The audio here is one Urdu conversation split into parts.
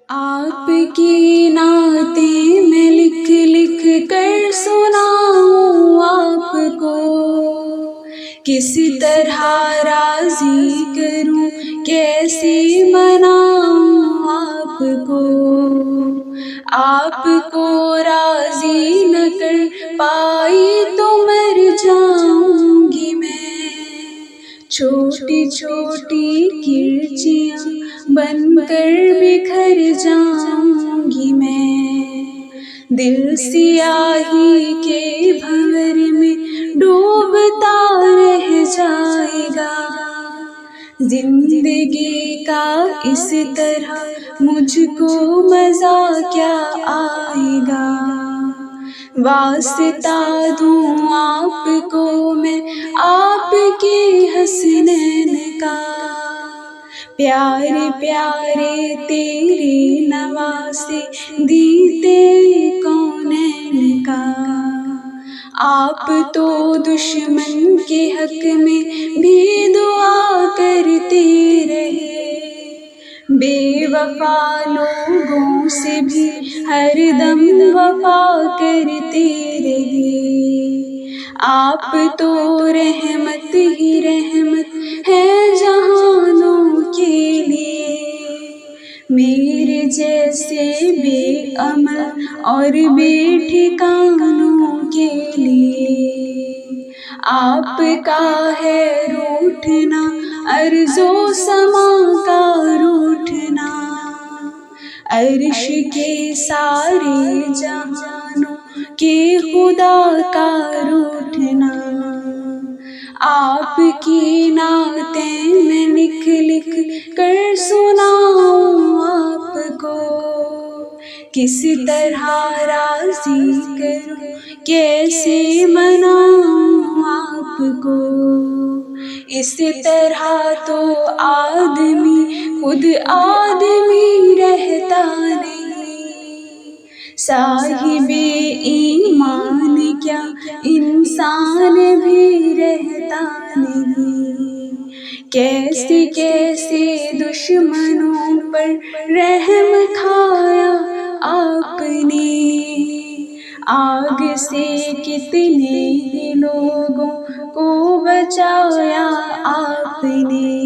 آپ کی نعتیں میں لکھ لکھ کر سناؤں آپ کو، کس طرح راضی کروں کیسے مناؤں آپ کو، آپ کو راضی نہ کر پائی تو مر جاؤں گی میں، چھوٹی چھوٹی کرچیاں بن کر بکھر جاؤں گی میں، دل سیاہی کے بھنور میں ڈوبتا رہ جائے گا، زندگی کا اس طرح مجھ کو مزہ کیا آئے گا، واسطہ دوں آپ کو میں آپ کے حسنین کا، پیارے پیارے تیرے نواسے دیتے کونین کا، آپ تو دشمن کے حق میں بھی دعا کرتے رہے، بے وفا لوگوں سے بھی ہر دم وفا کرتے رہے، آپ تو رحمت ہی رحمت ہے جہانوں کے لیے، میرے جیسے بے عمل اور بے ٹھکانوں کے لیے، آپ کا ہے روٹھنا ارض و سما کا روٹھنا، عرش کے سارے جہانوں کے خدا کا روٹھنا، آپ کی نعتیں میں لکھ لکھ کر سناؤں آپ کو، کس طرح راضی کروں کیسے مناؤں آپ کو، اس طرح تو آدمی خود آدمی رہتا نہیں، صاحب ایمان کیا انسان بھی رہتا نہیں، کیسے کیسے دشمنوں پر رحم کھایا آپ نے، آگ سے کتنے ہی لوگوں کو بچایا آپ نے،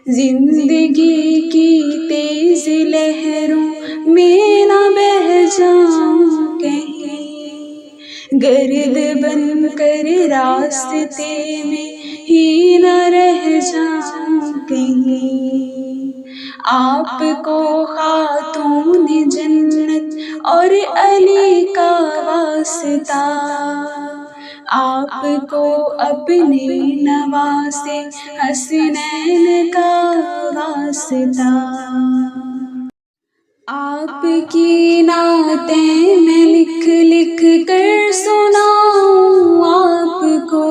زندگی کی تیز لہروں میں نہ بہہ جاؤں کہیں، گرد بن کر راستے میں ہی نہ رہ جاؤں کہیں، آپ کو خاتون جنت اور علی کا واسطہ، آپ کو اپنے نواسے حسنین کا واسطہ، آپ کی نعتیں میں لکھ لکھ کر سناؤں آپ کو،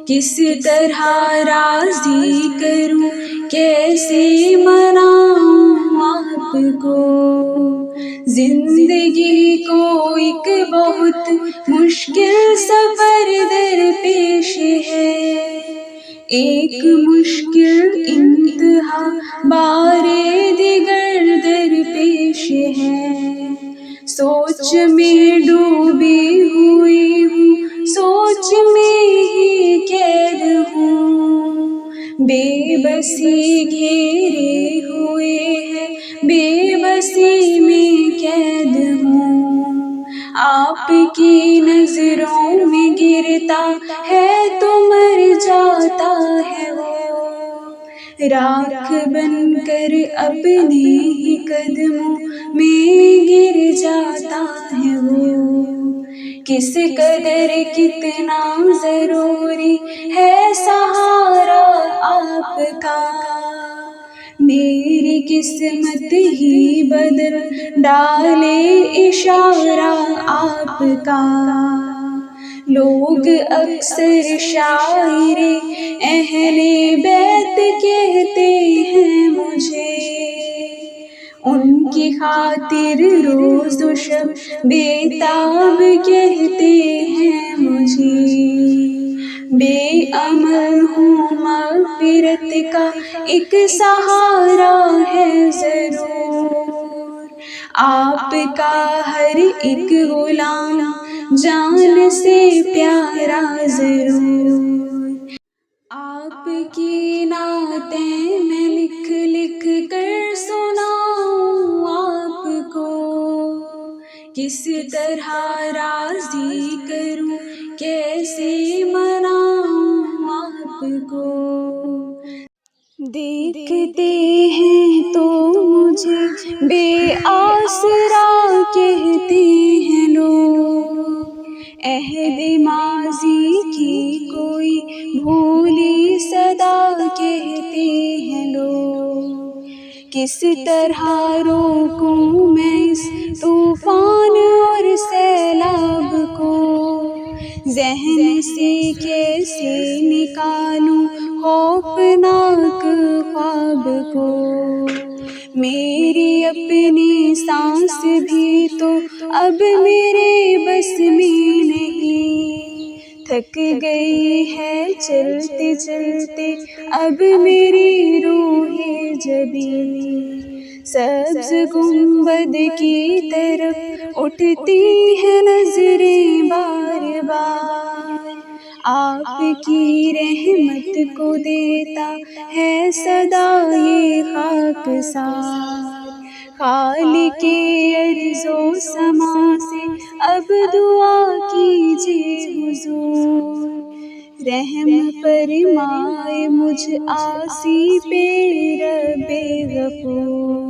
کس طرح راضی کروں کیسے مناؤں آپ کو، زندگی کو ایک بہت مشکل سفر درپیش ہے، ایک مشکل انتہا بارے دیگر درپیش ہے، سوچ میں ڈوبی ہوئی ہوں، سوچ میں ہی قید ہوں، بے بسی گھیرے ہوئے ہے، بے بسی میں قید ہوں، آپ کی نظروں میں گرتا ہے تو مر جاتا ہے وہ، راکھ بن کر اپنے ہی قدموں میں گر جاتا ہے وہ، کس قدر کتنا ضروری ہے سہارا آپ کا، میری قسمت ہی بدل ڈالے اشارہ آپ کا، لوگ اکثر شاعر اہل بیت کہتے ہیں مجھے، ان کی خاطر روز و شب بیتاب کہتے ہیں مجھے، بے عمل ہوں مغفرت کا ایک سہارا ہے ضرور، آپ کا ہر ایک غلام جان سے پیارا ضرور، آپ کی نعتیں میں لکھ لکھ کر سناؤں آپ کو، کس طرح راضی کروں کیسے مناؤں آپ کو۔ دیکھتے ہیں تو مجھے بے آسرا کہتے ہیں لوگ، عہد ماضی کی کوئی بھولی صدا کہتے ہیں لوگ، کس طرح روکوں میں اس طوفان اور سیلاب کو، ذہن سے کیسے نکالوں خوفناک خواب کو، میری اپنی سانس بھی تو اب میرے بس میں نہیں، تھک گئی ہے چلتے چلتے اب میری روح جبیں، سبز گنبد کی طرف اٹھتی ہے نظریں بار بار، آپ کی رحمت کو دیتا ہے صدا یہ خاکسار، خالق ارض و سما سے اب دعا کیجئے حضور، رحم فرمائے مجھ عاصی پہ رب غفور،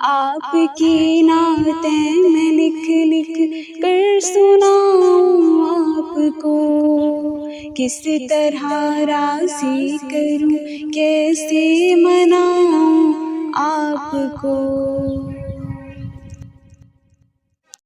آپ کی نعتیں میں لکھ لکھ کر سناؤں آپ کو، کس طرح راضی کروں کیسے مناؤں آپ کو۔